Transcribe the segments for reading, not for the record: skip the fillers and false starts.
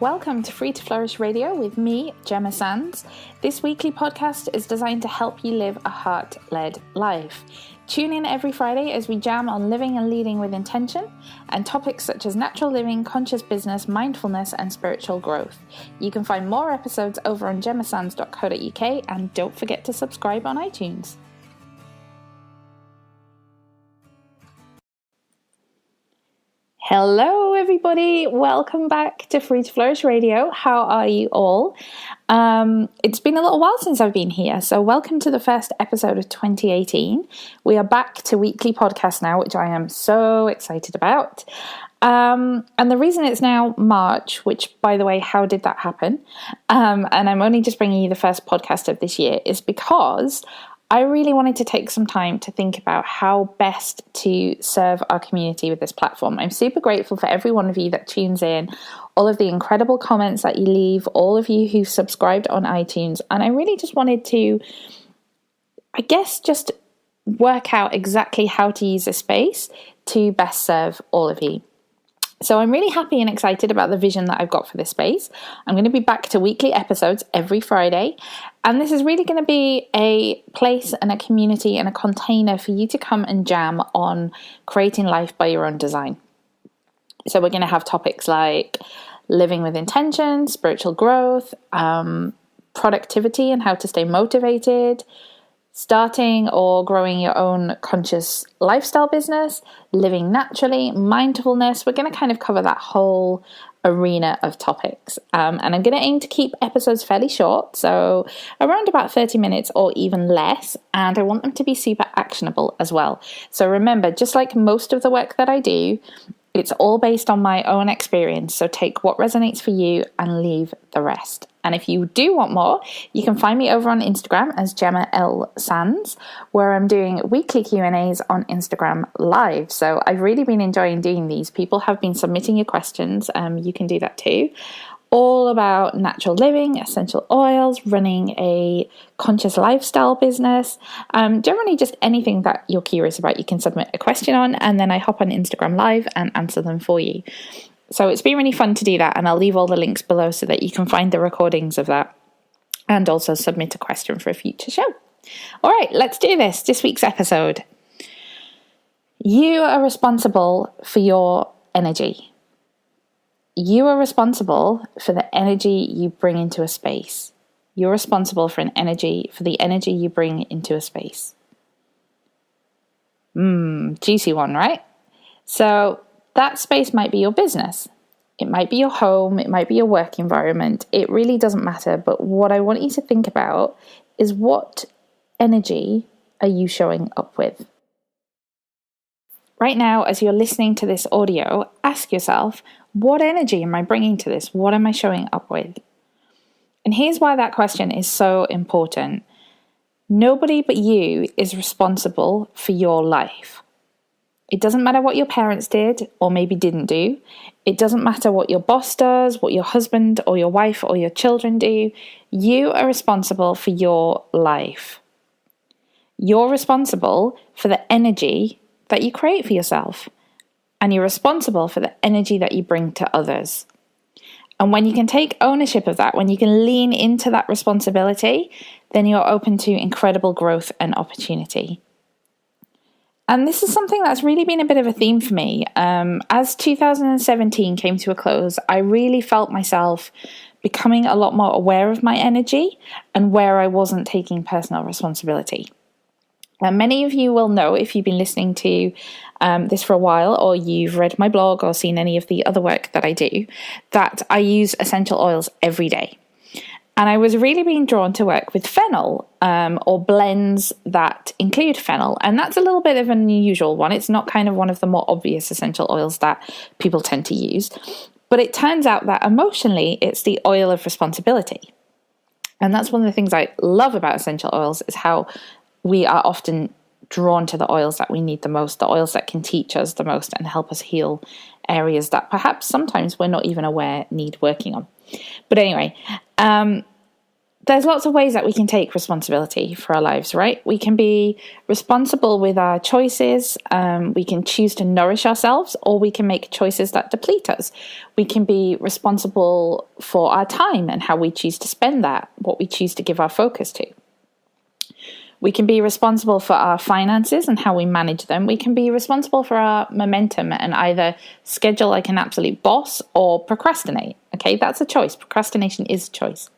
Welcome to Free to Flourish Radio with me, Gemma Sands. This weekly podcast is designed to help you live a heart-led life. Tune in every Friday as we jam on living and leading with intention and topics such as natural living, conscious business, mindfulness, and spiritual growth. You can find more episodes over on gemmasands.co.uk and don't forget to subscribe on iTunes. Hello everybody, welcome back to Free to Flourish Radio. How are you all? It's been a little while since I've been here, so welcome to the first episode of 2018. We are back to weekly podcasts now, which I am so excited about. And the reason it's now March, which by the way, how did that happen? And I'm only just bringing you the first podcast of this year, is because I really wanted to take some time to think about how best to serve our community with this platform. I'm super grateful for every one of you that tunes in, all of the incredible comments that you leave, all of you who've subscribed on iTunes. And I really just wanted to, just work out exactly how to use this space to best serve all of you. So I'm really happy and excited about the vision that I've got for this space. I'm going to be back to weekly episodes every Friday. And this is really going to be a place and a community and a container for you to come and jam on creating life by your own design. So we're going to have topics like living with intention, spiritual growth, productivity and how to stay motivated, starting or growing your own conscious lifestyle business, living naturally, mindfulness. We're going to kind of cover that whole arena of topics. And I'm going to aim to keep episodes fairly short, so around about 30 minutes or even less. And I want them to be super actionable as well. So remember, just like most of the work that I do, it's all based on my own experience. So take what resonates for you and leave the rest. And if you do want more, you can find me over on Instagram as Gemma L. Sands, where I'm doing weekly Q&As on Instagram Live. So I've really been enjoying doing these. People have been submitting your questions. You can do that too. All about natural living, essential oils, running a conscious lifestyle business. Generally just anything that you're curious about, you can submit a question on, and then I hop on Instagram Live and answer them for you. So it's been really fun to do that, and I'll leave all the links below so that you can find the recordings of that and also submit a question for a future show. All right, let's do this. This week's episode. You are responsible for your energy. You are responsible for the energy you bring into a space. You're responsible for the energy you bring into a space. Juicy one, right? So that space might be your business. It might be your home. It might be your work environment. It really doesn't matter. But what I want you to think about is, what energy are you showing up with? Right now, as you're listening to this audio, ask yourself, what energy am I bringing to this? What am I showing up with? And here's why that question is so important. Nobody but you is responsible for your life. It doesn't matter what your parents did or maybe didn't do. It doesn't matter what your boss does, what your husband or your wife or your children do. You are responsible for your life. You're responsible for the energy that you create for yourself. And you're responsible for the energy that you bring to others. And when you can take ownership of that, when you can lean into that responsibility, then you're open to incredible growth and opportunity. And this is something that's really been a bit of a theme for me. As 2017 came to a close, I really felt myself becoming a lot more aware of my energy and where I wasn't taking personal responsibility. And many of you will know, if you've been listening to this for a while, or you've read my blog or seen any of the other work that I do, that I use essential oils every day. And I was really being drawn to work with fennel, or blends that include fennel. And that's a little bit of an unusual one. It's not kind of one of the more obvious essential oils that people tend to use. But it turns out that emotionally, it's the oil of responsibility. And that's one of the things I love about essential oils, is how we are often drawn to the oils that we need the most, the oils that can teach us the most and help us heal areas that perhaps sometimes we're not even aware need working on. But anyway, there's lots of ways that we can take responsibility for our lives, right? We can be responsible with our choices. We can choose to nourish ourselves, or we can make choices that deplete us. We can be responsible for our time and how we choose to spend that, what we choose to give our focus to. We can be responsible for our finances and how we manage them. We can be responsible for our momentum and either schedule like an absolute boss or procrastinate. Okay, that's a choice. Procrastination is a choice.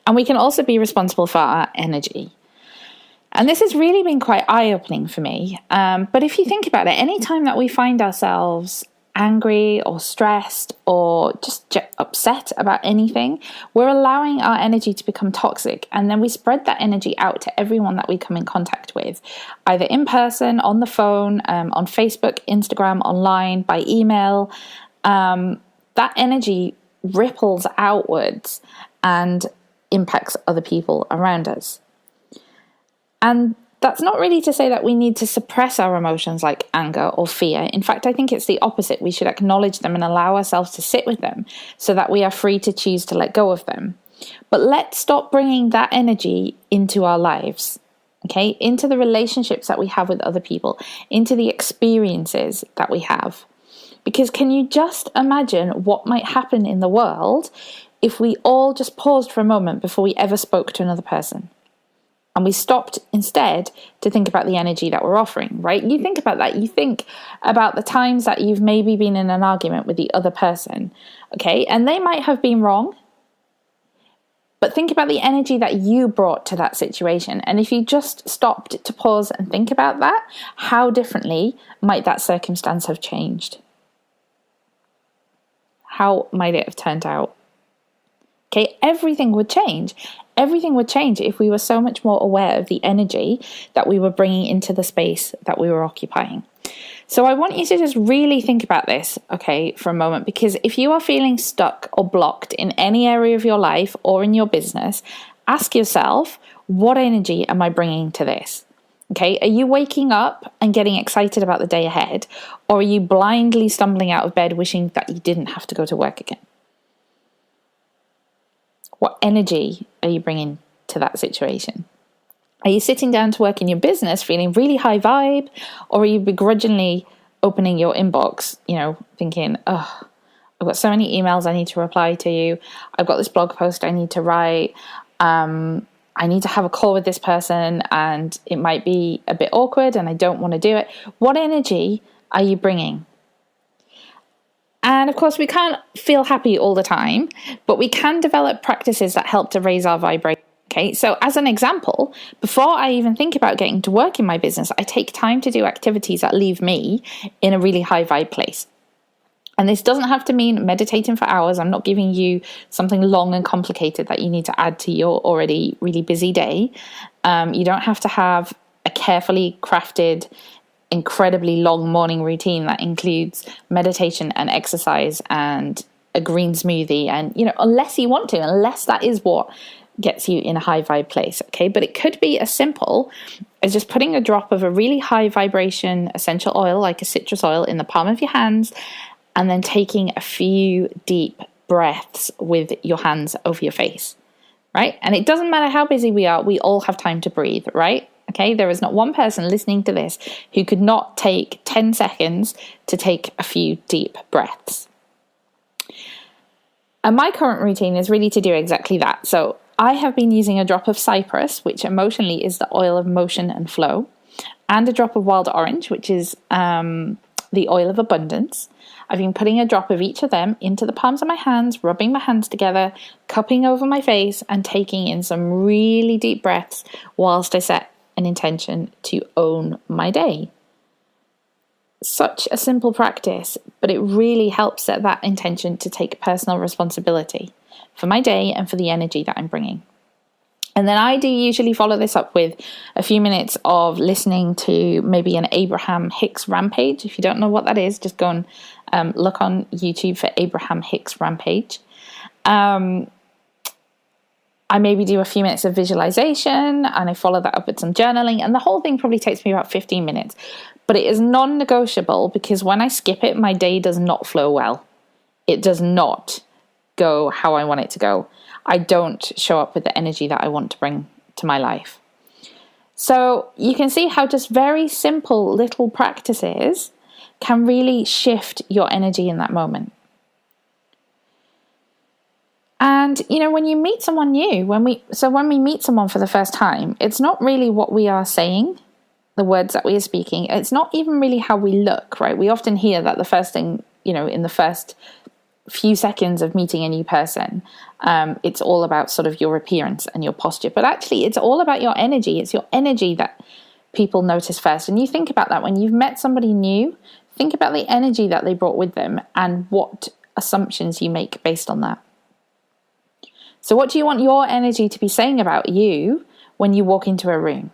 And we can also be responsible for our energy. And this has really been quite eye-opening for me. But if you think about it, any time that we find ourselves angry or stressed or just upset about anything, we're allowing our energy to become toxic. And then we spread that energy out to everyone that we come in contact with, either in person, on the phone, on Facebook, Instagram, online, by email. That energy ripples outwards and impacts other people around us. And that's not really to say that we need to suppress our emotions like anger or fear. In fact, I think it's the opposite. We should acknowledge them and allow ourselves to sit with them so that we are free to choose to let go of them. But let's stop bringing that energy into our lives, okay? Into the relationships that we have with other people, into the experiences that we have. Because can you just imagine what might happen in the world if we all just paused for a moment before we ever spoke to another person? And we stopped instead to think about the energy that we're offering, right? You think about that. You think about the times that you've maybe been in an argument with the other person, okay? And they might have been wrong, but think about the energy that you brought to that situation. And if you just stopped to pause and think about that, how differently might that circumstance have changed? How might it have turned out? Okay, everything would change. Everything would change if we were so much more aware of the energy that we were bringing into the space that we were occupying. So I want you to just really think about this, okay, for a moment, because if you are feeling stuck or blocked in any area of your life or in your business, ask yourself, what energy am I bringing to this? Okay, are you waking up and getting excited about the day ahead, or are you blindly stumbling out of bed wishing that you didn't have to go to work again? What energy are you bringing to that situation? Are you sitting down to work in your business feeling really high vibe, or are you begrudgingly opening your inbox, thinking, oh, I've got so many emails I need to reply to. I've got this blog post I need to write. I need to have a call with this person and it might be a bit awkward and I don't want to do it. What energy are you bringing? And of course, we can't feel happy all the time, but we can develop practices that help to raise our vibration. Okay, so as an example, before I even think about getting to work in my business, I take time to do activities that leave me in a really high vibe place. And this doesn't have to mean meditating for hours. I'm not giving you something long and complicated that you need to add to your already really busy day. You don't have to have a carefully crafted, incredibly long morning routine that includes meditation and exercise and a green smoothie. And, unless you want to, unless that is what gets you in a high vibe place. Okay, but it could be as simple as just putting a drop of a really high vibration essential oil, like a citrus oil, in the palm of your hands, and then taking a few deep breaths with your hands over your face, right? And it doesn't matter how busy we are, we all have time to breathe, right? Okay, there is not one person listening to this who could not take 10 seconds to take a few deep breaths. And my current routine is really to do exactly that. So I have been using a drop of cypress, which emotionally is the oil of motion and flow, and a drop of wild orange, which is the oil of abundance. I've been putting a drop of each of them into the palms of my hands, rubbing my hands together, cupping over my face, and taking in some really deep breaths whilst I set an intention to own my day. Such a simple practice, but it really helps set that intention to take personal responsibility for my day and for the energy that I'm bringing. And then I do usually follow this up with a few minutes of listening to maybe an Abraham Hicks rampage. If you don't know what that is, just go and look on YouTube for Abraham Hicks rampage. I maybe do a few minutes of visualization and I follow that up with some journaling, and the whole thing probably takes me about 15 minutes. But it is non-negotiable because when I skip it, my day does not flow well. It does not. go how I want it to go. I don't show up with the energy that I want to bring to my life. So you can see how just very simple little practices can really shift your energy in that moment. And, when you meet someone new, when we meet someone for the first time, it's not really what we are saying, the words that we are speaking. It's not even really how we look, right? We often hear that the first thing, in the first few seconds of meeting a new person, it's all about sort of your appearance and your posture. But actually, it's all about your energy. It's your energy that people notice first. And you think about that when you've met somebody new, think about the energy that they brought with them and what assumptions you make based on that. So what do you want your energy to be saying about you when you walk into a room?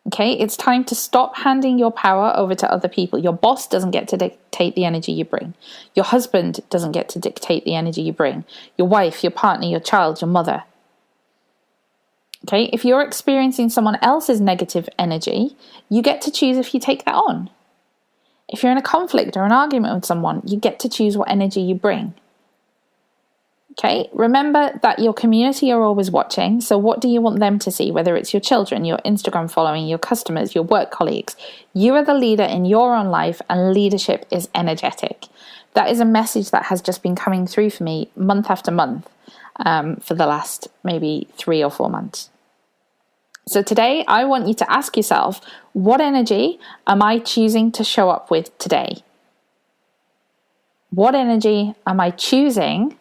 Okay, it's time to stop handing your power over to other people. Your boss doesn't get to dictate the energy you bring. Your husband doesn't get to dictate the energy you bring. Your wife, your partner, your child, your mother. Okay, if you're experiencing someone else's negative energy, you get to choose if you take that on. If you're in a conflict or an argument with someone, you get to choose what energy you bring. Okay, remember that your community are always watching. So what do you want them to see? Whether it's your children, your Instagram following, your customers, your work colleagues, you are the leader in your own life, and leadership is energetic. That is a message that has just been coming through for me month after month for the last maybe 3 or 4 months. So today I want you to ask yourself, what energy am I choosing to show up with today? What energy am I choosing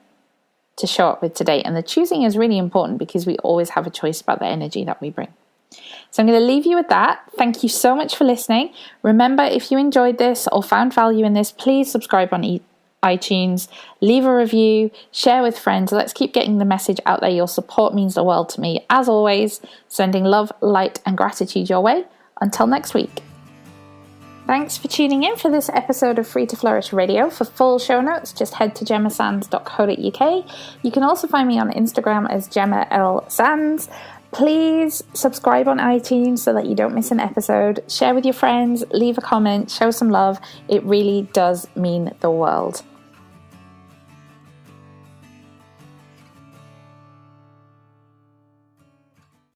to show up with today? And the choosing is really important because we always have a choice about the energy that we bring. So I'm going to leave you with that. Thank you so much for listening. Remember, if you enjoyed this or found value in this, please subscribe on iTunes, leave a review, share with friends. Let's keep getting the message out there. Your support means the world to me. As always, sending love, light, and gratitude your way. Until next week. Thanks for tuning in for this episode of Free to Flourish Radio. For full show notes, just head to gemmasands.co.uk. You can also find me on Instagram as Gemma L. Sands. Please subscribe on iTunes so that you don't miss an episode. Share with your friends, leave a comment, show some love. It really does mean the world.